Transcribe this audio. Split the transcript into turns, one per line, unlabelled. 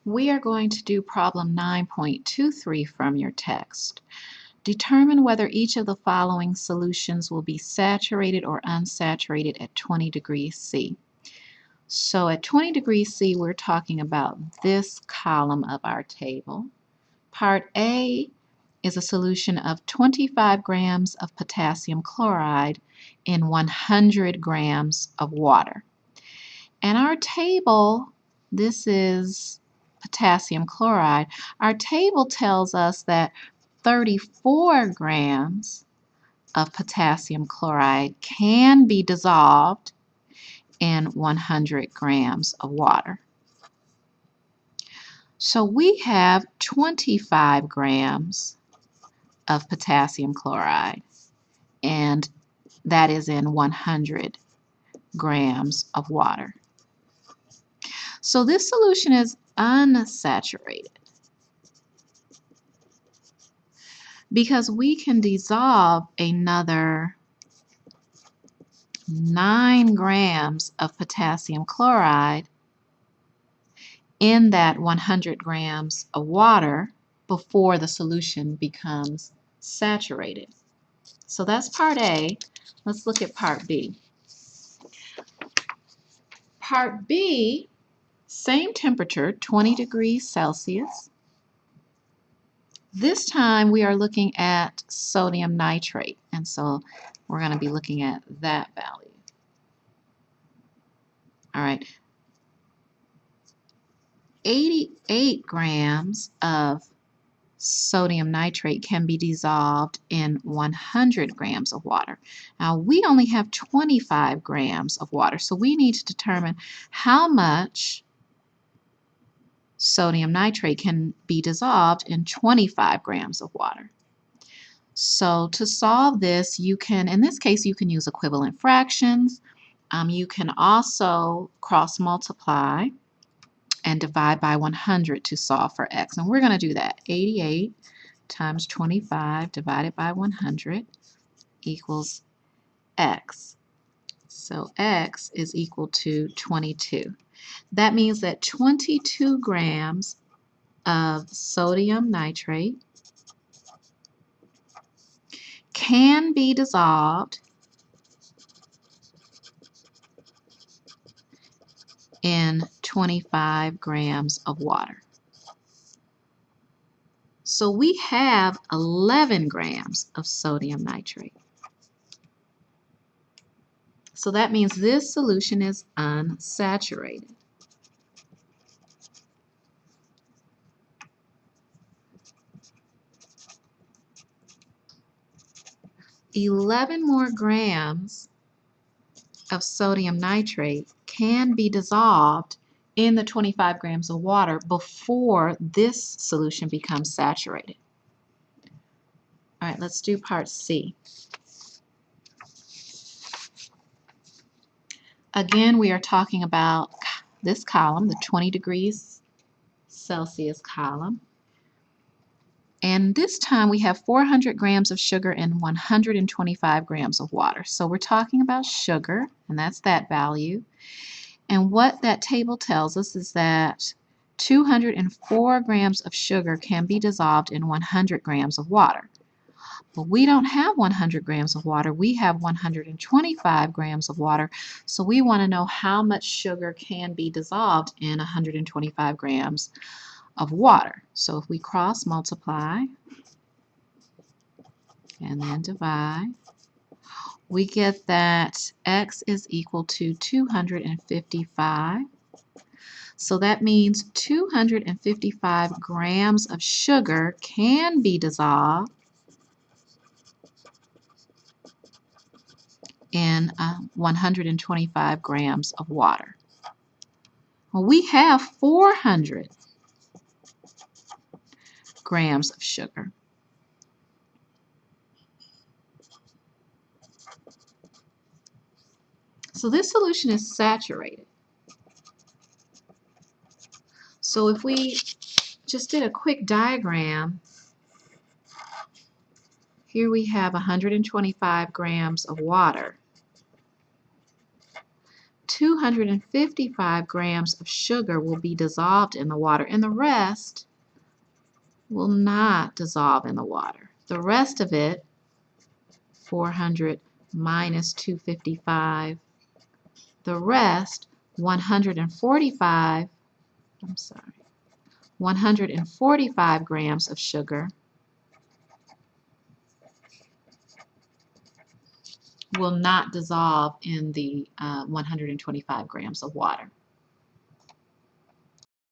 We are going to do problem 9.23 from your text. Determine whether each of the following solutions will be saturated or unsaturated at 20 degrees C. So at 20 degrees C, we're talking about this column of our table. Part A is a solution of 25 grams of potassium chloride in 100 grams of water. And our table, this is potassium chloride. Our table tells us that 34 grams of potassium chloride can be dissolved in 100 grams of water. So we have 25 grams of potassium chloride, and that is in 100 grams of water. So this solution is unsaturated because we can dissolve another 9 grams of potassium chloride in that 100 grams of water before the solution becomes saturated. So that's part A. Let's look at part B. Part B, same temperature, 20 degrees Celsius. This time we are looking at sodium nitrate, and so we're going to be looking at that value. All right, 88 grams of sodium nitrate can be dissolved in 100 grams of water. Now we only have 25 grams of water, so we need to determine how much sodium nitrate can be dissolved in 25 grams of water. So to solve this, you can, in this case, you can use equivalent fractions. You can also cross multiply and divide by 100 to solve for x. And we're going to do that. 88 times 25 divided by 100 equals x. So x is equal to 22. That means that 22 grams of sodium nitrate can be dissolved in 25 grams of water. So we have 11 grams of sodium nitrate. So that means this solution is unsaturated. Eleven more grams of sodium nitrate can be dissolved in the 25 grams of water before this solution becomes saturated. All right, let's do part C. Again, we are talking about this column, the 20 degrees Celsius column. And this time we have 400 grams of sugar and 125 grams of water. So we're talking about sugar, and that's that value. And what that table tells us is that 204 grams of sugar can be dissolved in 100 grams of water. But we don't have 100 grams of water. We have 125 grams of water. So we want to know how much sugar can be dissolved in 125 grams of water. So if we cross multiply and then divide, we get that x is equal to 255. So that means 255 grams of sugar can be dissolved in 125 grams of water. Well, we have 400 grams of sugar. So this solution is saturated. So if we just did a quick diagram, here we have 125 grams of water, 255 grams of sugar will be dissolved in the water, and the rest will not dissolve in the water. The rest of it, 400 minus 255, the rest, 145 grams of sugar will not dissolve in the 125 grams of water.